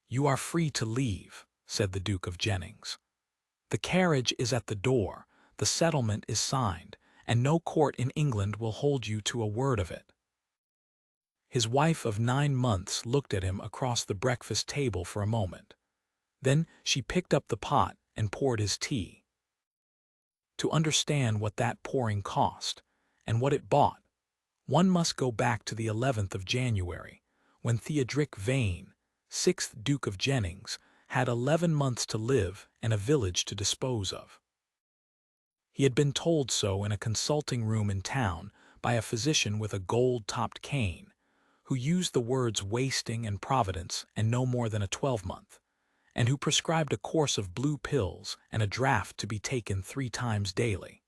"You are free to leave," said the Duke of Jennings. "The carriage is at the door, the settlement is signed, and no court in England will hold you to a word of it." His wife of 9 months looked at him across the breakfast table for a moment. Then she picked up the pot and poured his tea. To understand what that pouring cost, and what it bought, one must go back to the 11th of January, when Theodoric Vane, 6th Duke of Jennings, had 11 months to live and a village to dispose of. He had been told so in a consulting room in town by a physician with a gold-topped cane, who used the words wasting and providence and no more than a 12-month, and who prescribed a course of blue pills and a draught to be taken 3 times daily.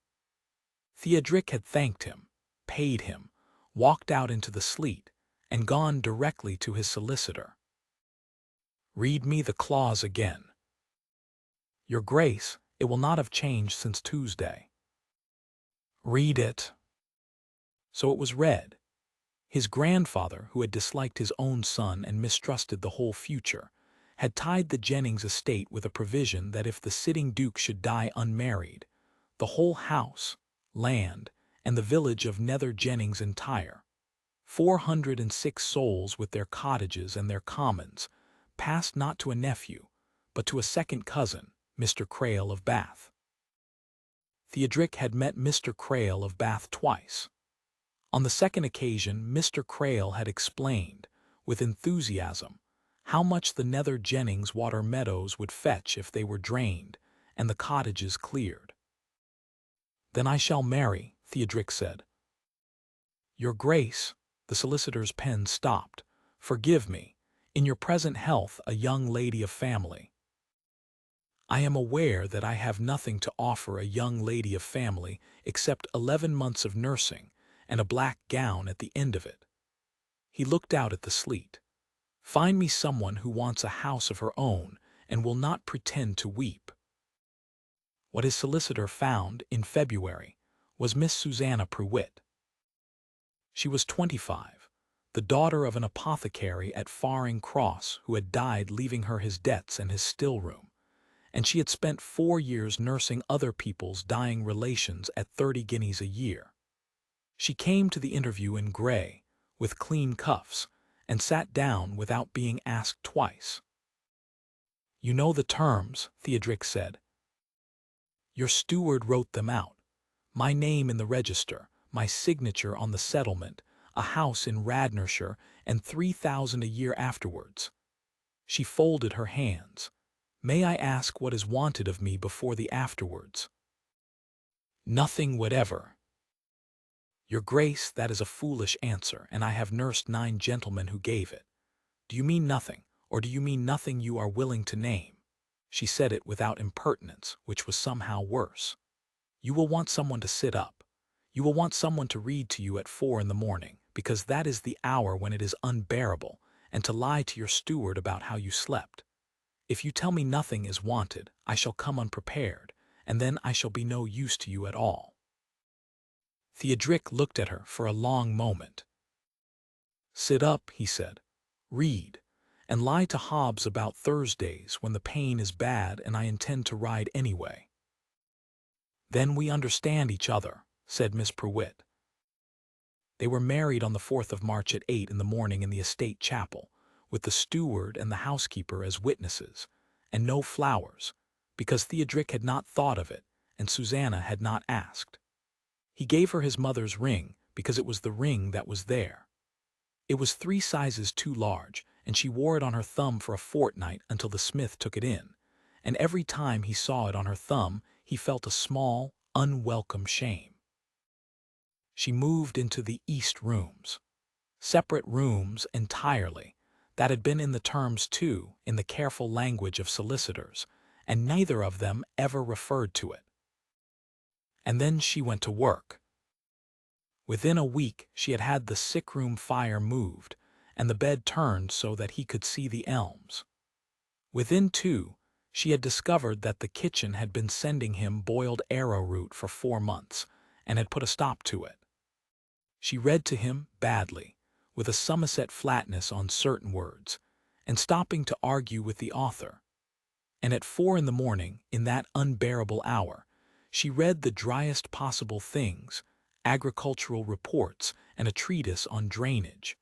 Theodoric had thanked him, paid him, walked out into the sleet, and gone directly to his solicitor. "Read me the clause again." "Your Grace, it will not have changed since Tuesday." "Read it." So it was read. His grandfather, who had disliked his own son and mistrusted the whole future, had tied the Jennings estate with a provision that if the sitting duke should die unmarried, the whole house, land, and the village of Nether Jennings entire, 406 souls with their cottages and their commons, passed not to a nephew, but to a second cousin, Mr. Crail of Bath. Theodoric had met Mr. Crail of Bath twice. On the second occasion, Mr. Crail had explained, with enthusiasm, how much the Nether Jennings water meadows would fetch if they were drained and the cottages cleared. "Then I shall marry," Theodoric said. "Your Grace," the solicitor's pen stopped, "forgive me, in your present health a young lady of family." "I am aware that I have nothing to offer a young lady of family except 11 months of nursing and a black gown at the end of it." He looked out at the sleet. "Find me someone who wants a house of her own and will not pretend to weep." What his solicitor found, in February, was Miss Susanna Pruitt. She was 25, the daughter of an apothecary at Faring Cross who had died leaving her his debts and his still-room, and she had spent 4 years nursing other people's dying relations at 30 guineas a year. She came to the interview in grey, with clean cuffs, and sat down without being asked twice. "You know the terms," Theodoric said. "Your steward wrote them out. My name in the register, my signature on the settlement, a house in Radnorshire, and 3,000 a year afterwards." She folded her hands. "May I ask what is wanted of me before the afterwards?" "Nothing whatever." "Your Grace, that is a foolish answer, and I have nursed 9 gentlemen who gave it. Do you mean nothing, or do you mean nothing you are willing to name?" She said it without impertinence, which was somehow worse. "You will want someone to sit up. You will want someone to read to you at 4 in the morning, because that is the hour when it is unbearable, and to lie to your steward about how you slept. If you tell me nothing is wanted, I shall come unprepared, and then I shall be no use to you at all." Theodoric looked at her for a long moment. "Sit up," he said. "Read, and lie to Hobbs about Thursdays when the pain is bad and I intend to ride anyway." "Then we understand each other," said Miss Pruitt. They were married on the 4th of March at 8 in the morning in the estate chapel, with the steward and the housekeeper as witnesses, and no flowers, because Theodoric had not thought of it, and Susanna had not asked. He gave her his mother's ring because it was the ring that was there. It was 3 sizes too large, and she wore it on her thumb for a fortnight until the smith took it in, and every time he saw it on her thumb he felt a small, unwelcome shame. She moved into the east rooms. Separate rooms entirely. That had been in the terms too, in the careful language of solicitors, and neither of them ever referred to it. And then she went to work. Within a week she had had the sick-room fire moved, and the bed turned so that he could see the elms. Within 2, she had discovered that the kitchen had been sending him boiled arrowroot for 4 months, and had put a stop to it. She read to him badly, with a Somerset flatness on certain words, and stopping to argue with the author. And at 4 in the morning, in that unbearable hour, she read the driest possible things, agricultural reports, and a treatise on drainage,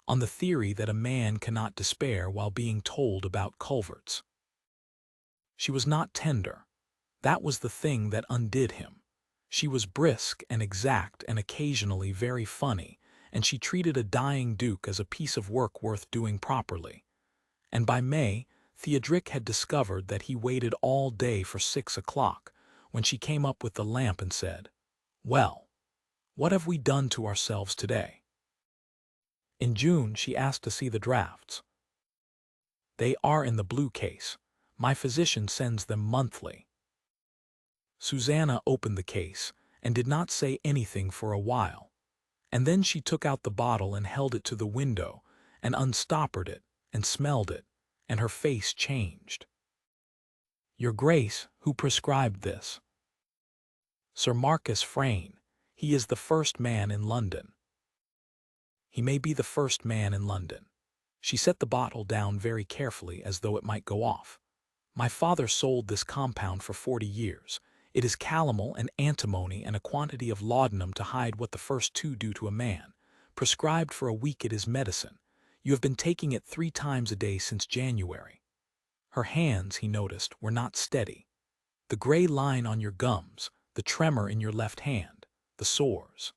on the theory that a man cannot despair while being told about culverts. She was not tender. That was the thing that undid him. She was brisk and exact and occasionally very funny, and she treated a dying duke as a piece of work worth doing properly. And by May, Theodric had discovered that he waited all day for 6 o'clock, when she came up with the lamp and said, "Well, what have we done to ourselves today?" In June, she asked to see the drafts. "They are in the blue case. My physician sends them monthly." Susanna opened the case and did not say anything for a while, and then she took out the bottle and held it to the window and unstoppered it and smelled it, and her face changed. "Your Grace, who prescribed this?" "Sir Marcus Frayne. He is the first man in London." "He may be the first man in London." She set the bottle down very carefully as though it might go off. "My father sold this compound for 40 years. It is calomel and antimony and a quantity of laudanum to hide what the first two do to a man. Prescribed for a week it is medicine. You have been taking it 3 times a day since January." Her hands, he noticed, were not steady. "The gray line on your gums, the tremor in your left hand, the sores."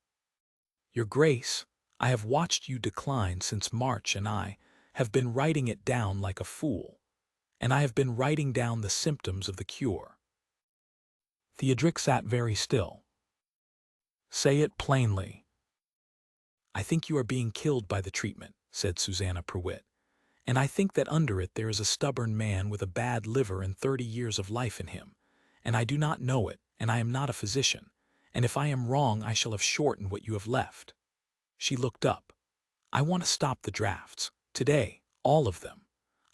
"Your Grace, I have watched you decline since March, and I have been writing it down like a fool. And I have been writing down the symptoms of the cure." Theodric sat very still. "Say it plainly." "I think you are being killed by the treatment," said Susanna Pruitt. "And I think that under it there is a stubborn man with a bad liver and 30 years of life in him. And I do not know it, and I am not a physician. And if I am wrong, I shall have shortened what you have left." She looked up. "I want to stop the drafts. Today, all of them.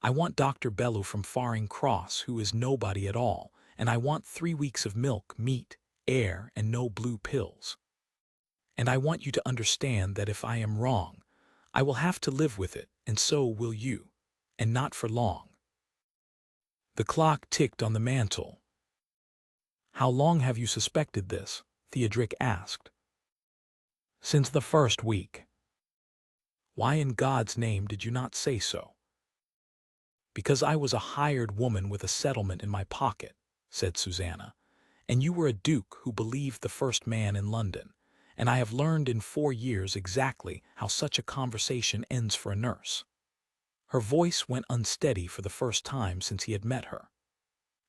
I want Dr. Bellew from Faring Cross, who is nobody at all, and I want 3 weeks of milk, meat, air, and no blue pills. And I want you to understand that if I am wrong, I will have to live with it, and so will you, and not for long." The clock ticked on the mantel. "How long have you suspected this?" Theodric asked. "Since the first week." "Why in God's name did you not say so?" "Because I was a hired woman with a settlement in my pocket," said Susanna, "and you were a duke who believed the first man in London, and I have learned in 4 years exactly how such a conversation ends for a nurse." Her voice went unsteady for the first time since he had met her.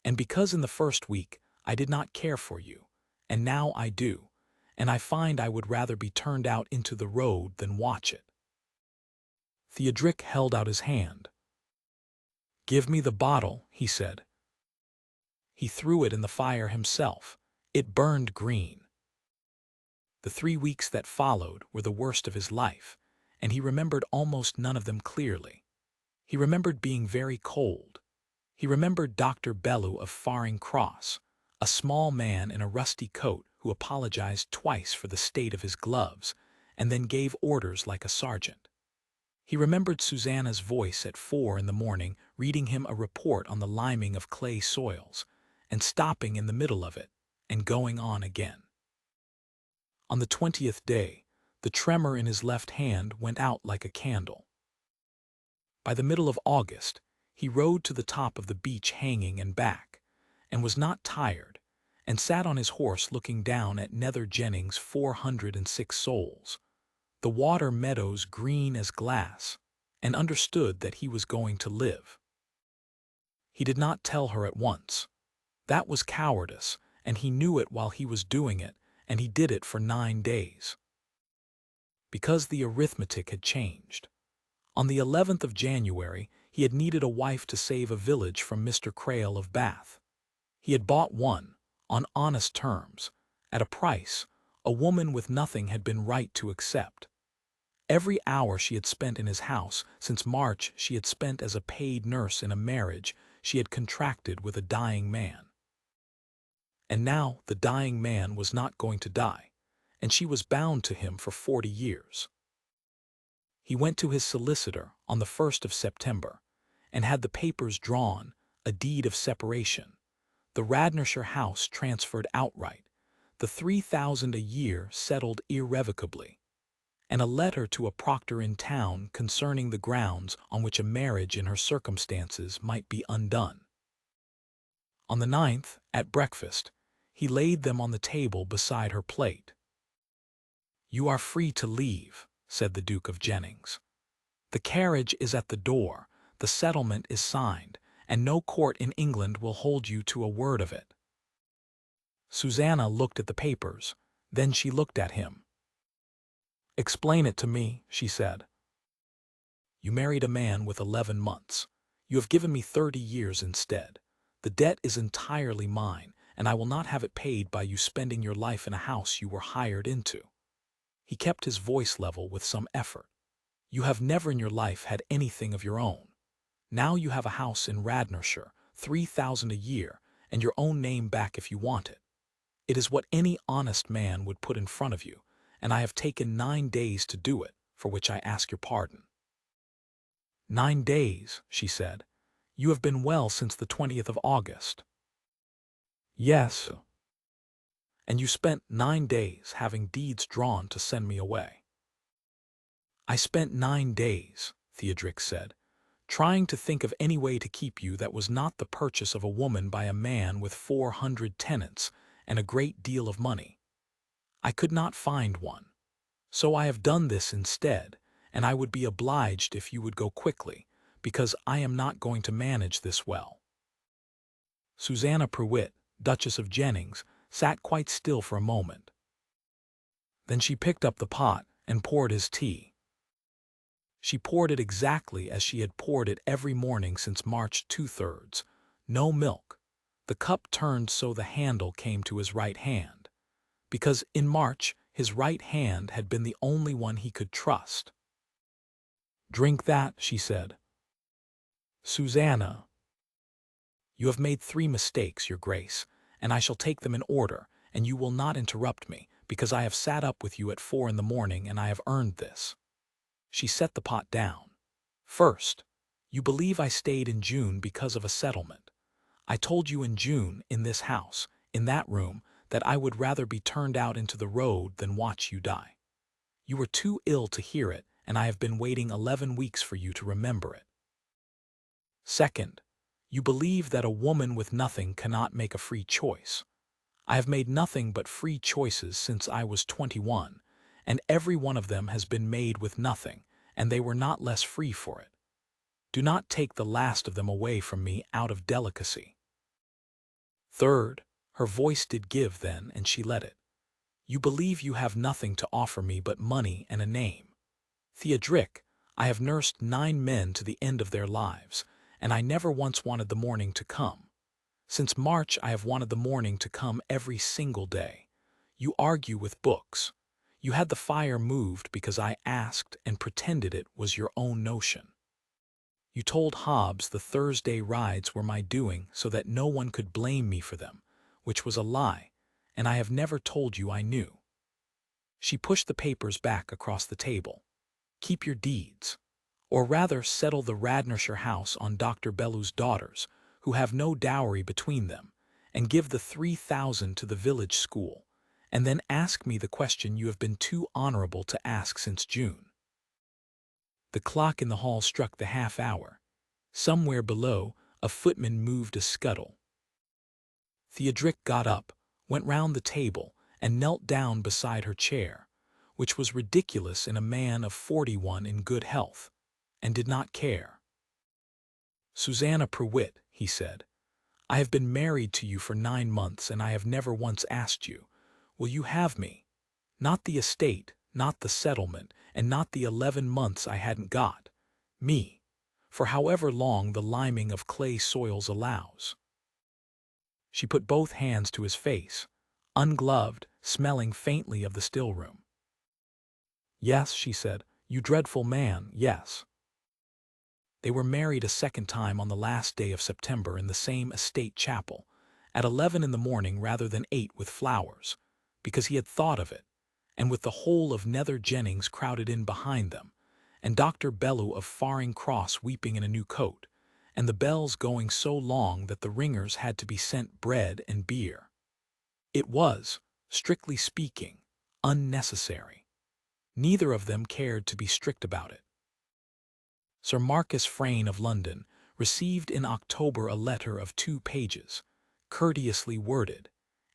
"And because in the first week I did not care for you, and now I do, and I find I would rather be turned out into the road than watch it." Theodric held out his hand. "Give me the bottle," he said. He threw it in the fire himself. It burned green. The 3 weeks that followed were the worst of his life, and he remembered almost none of them clearly. He remembered being very cold. He remembered Dr. Bellew of Faring Cross, a small man in a rusty coat who apologized twice for the state of his gloves, and then gave orders like a sergeant. He remembered Susanna's voice at 4 in the morning reading him a report on the liming of clay soils, and stopping in the middle of it, and going on again. On the 20th day, the tremor in his left hand went out like a candle. By the middle of August, he rode to the top of the beech hanging and back, and was not tired, and sat on his horse looking down at Nether Jennings' 406 souls, the water meadows green as glass, and understood that he was going to live. He did not tell her at once. That was cowardice, and he knew it while he was doing it, and he did it for 9 days. Because the arithmetic had changed. On the 11th of January, he had needed a wife to save a village from Mr. Crail of Bath. He had bought one, on honest terms, at a price a woman with nothing had been right to accept. Every hour she had spent in his house since March she had spent as a paid nurse in a marriage she had contracted with a dying man. And now the dying man was not going to die, and she was bound to him for 40 years. He went to his solicitor on the 1st of September, and had the papers drawn, a deed of separation. The Radnorshire house transferred outright, the 3,000 a year settled irrevocably, and a letter to a proctor in town concerning the grounds on which a marriage in her circumstances might be undone. On the 9th, at breakfast, he laid them on the table beside her plate. "You are free to leave," said the Duke of Jennings. "The carriage is at the door, the settlement is signed, and no court in England will hold you to a word of it." Susanna looked at the papers, then she looked at him. "Explain it to me," she said. "You married a man with 11 months. You have given me 30 years instead. The debt is entirely mine, and I will not have it paid by you spending your life in a house you were hired into." He kept his voice level with some effort. "You have never in your life had anything of your own. Now you have a house in Radnorshire, 3,000 a year, and your own name back if you want it. It is what any honest man would put in front of you, and I have taken 9 days to do it, for which I ask your pardon." "9 days," she said. "You have been well since the 20th of August." "Yes." "And you spent 9 days having deeds drawn to send me away." "I spent 9 days," Theodric said, "trying to think of any way to keep you that was not the purchase of a woman by a man with 400 tenants and a great deal of money. I could not find one. So I have done this instead, and I would be obliged if you would go quickly, because I am not going to manage this well." Susanna Prewitt, Duchess of Jennings, sat quite still for a moment. Then she picked up the pot and poured his tea. She poured it exactly as she had poured it every morning since March 2/3. No milk. The cup turned so the handle came to his right hand, because in March his right hand had been the only one he could trust. "Drink that," she said. "Susanna, you have made 3 mistakes, your grace, and I shall take them in order, and you will not interrupt me, because I have sat up with you at 4 in the morning and I have earned this." She set the pot down. "First, you believe I stayed in June because of a settlement. I told you in June, in this house, in that room, that I would rather be turned out into the road than watch you die. You were too ill to hear it, and I have been waiting 11 weeks for you to remember it. Second, you believe that a woman with nothing cannot make a free choice. I have made nothing but free choices since I was 21, and every one of them has been made with nothing, and they were not less free for it. Do not take the last of them away from me out of delicacy. Third, her voice did give then, and she let it. You believe you have nothing to offer me but money and a name. Theodric, I have nursed 9 men to the end of their lives, and I never once wanted the morning to come. Since March I have wanted the morning to come every single day. You argue with books. You had the fire moved because I asked and pretended it was your own notion. You told Hobbes the Thursday rides were my doing so that no one could blame me for them, which was a lie, and I have never told you I knew." She pushed the papers back across the table. "Keep your deeds, or rather settle the Radnorshire house on Dr. Bellew's daughters, who have no dowry between them, and give the 3,000 to the village school, and then ask me the question you have been too honorable to ask since June." The clock in the hall struck the half-hour. Somewhere below, a footman moved a scuttle. Theodric got up, went round the table, and knelt down beside her chair, which was ridiculous in a man of 41 in good health, and did not care. "Susanna Prewitt," he said, "I have been married to you for 9 months, and I have never once asked you, will you have me? Not the estate, not the settlement, and not the 11 months I hadn't got. Me, for however long the liming of clay soils allows." She put both hands to his face, ungloved, smelling faintly of the still-room. "Yes," she said, "you dreadful man, yes." They were married a second time on the last day of September in the same estate chapel, at 11 in the morning rather than 8 with flowers, because he had thought of it, and with the whole of Nether Jennings crowded in behind them, and Dr. Bellew of Faring Cross weeping in a new coat, and the bells going so long that the ringers had to be sent bread and beer. It was, strictly speaking, unnecessary. Neither of them cared to be strict about it. Sir Marcus Frayne of London received in October a letter of 2 pages, courteously worded,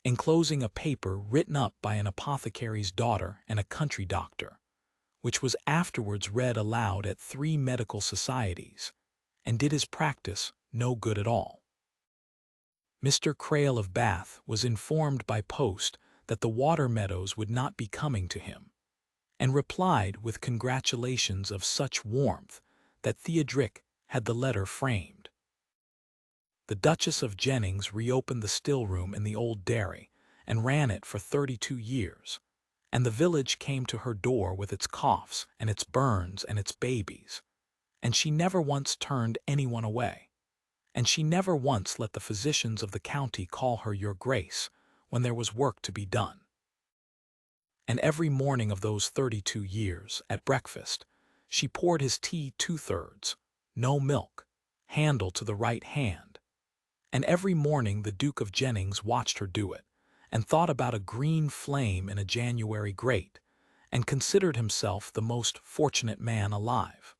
enclosing a paper written up by an apothecary's daughter and a country doctor, which was afterwards read aloud at 3 medical societies, and did his practice no good at all. Mr. Crail of Bath was informed by post that the water meadows would not be coming to him, and replied with congratulations of such warmth that Theodric had the letter framed. The Duchess of Jennings reopened the still-room in the old dairy and ran it for 32 years, and the village came to her door with its coughs and its burns and its babies, and she never once turned anyone away, and she never once let the physicians of the county call her Your Grace when there was work to be done. And every morning of those 32 years, at breakfast, she poured his tea 2/3, no milk, handle to the right hand. And every morning the Duke of Jennings watched her do it, and thought about a green flame in a January grate, and considered himself the most fortunate man alive.